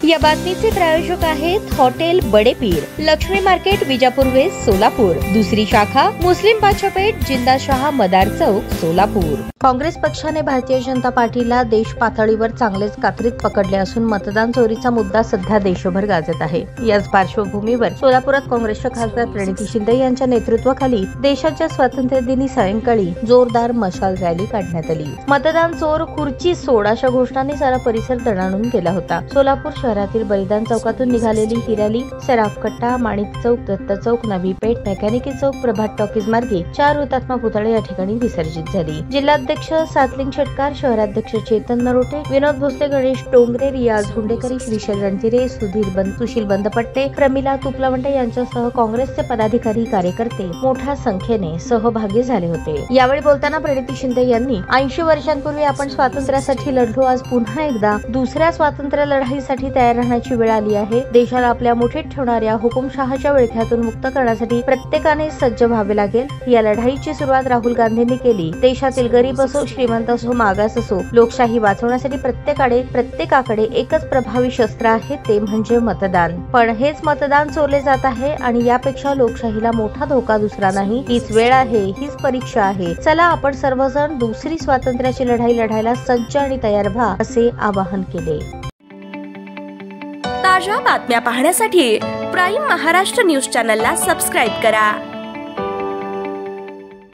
या बातमीचे प्रायोजक आहेत hotel Badepeer, Laxmi market, Vijapur west, Solapur. दुसरी शाखा मुस्लिम बादशाहपेठ, जिंदाशहा मदार चौक, सोलापूर। काँग्रेस पक्षाने भारतीय जनता पार्टीला देश पातळीवर चांगलेच कात्रीत पकडले असून मतदान चोरीचा मुद्दा सध्या देशभर गाजत आहे। याच पार्श्वभूमीवर सोलापुरात काँग्रेसच्या खासदार प्रणिती शिंदे यांच्या नेतृत्वाखाली देशाच्या स्वातंत्र्य दिनी सायंकाळी जोरदार मशाल रॅली काढण्यात आली। मतदान चोर, खुर्ची सोड अशा घोषणांनी सारा परिसर दणाणून गेला होता। सोलापूर शहरातील बलिदान चौकातून निघालेली ही रॅली सराफ कट्टा, माणिक चौक, दत्त चौक, नवी पेठ, मेकॅनिकी चौक, प्रभात टॉकीज मार्गे 4 हुतात्मा पुतळे या ठिकाणी विसर्जित झाली। जिल्हाध्यक्ष सातलिंग शेटकार, शहराध्यक्ष चेतन नरोटे, विनोद भोसले, गणेश डोंगरे, रियाज हुंडेकरी, श्रीशैल रणतिरे, सुशील बंदपट्टे, प्रमिला तुपलावंटे यांच्यासह काँग्रेसचे पदाधिकारी, कार्यकर्ते मोठ्या संख्येने सहभागी झाले होते। यावेळी बोलताना प्रणिती शिंदे यांनी 80 वर्षांपूर्वी आपण स्वातंत्र्यासाठी लढलो, आज पुन्हा एकदा दुसऱ्या स्वातंत्र्य लढाईसाठी तयार राहण्याची वेळ आली आहे। देशाला आपल्या मुठीत ठेवणाऱ्या हुकुमशहाच्या विळख्यातून मुक्त करण्यासाठी प्रत्येकाने सज्ज व्हावे लागेल। या लढाईची सुरुवात राहुल गांधींनी केली। देशातील गरीब असो, श्रीमंत असो, मागास असो, लोकशाही वाचवण्यासाठी प्रत्येकाकडे एकच प्रभावी शस्त्र आहे, ते म्हणजे मतदान। पण हेच मतदान चोरले जात आहे आणि यापेक्षा लोकशाहीला मोठा धोका दुसरा नाही। हीच वेळ आहे, हीच परीक्षा आहे। चला आपण सर्वजण दुसरी स्वातंत्र्याची लढाई लढायला सज्ज आणि तयार व्हा, असे आवाहन केले। ताज्या बातम्या पाहण्यासाठी प्राईम महाराष्ट्र न्यूज चॅनलला सबस्क्राईब करा।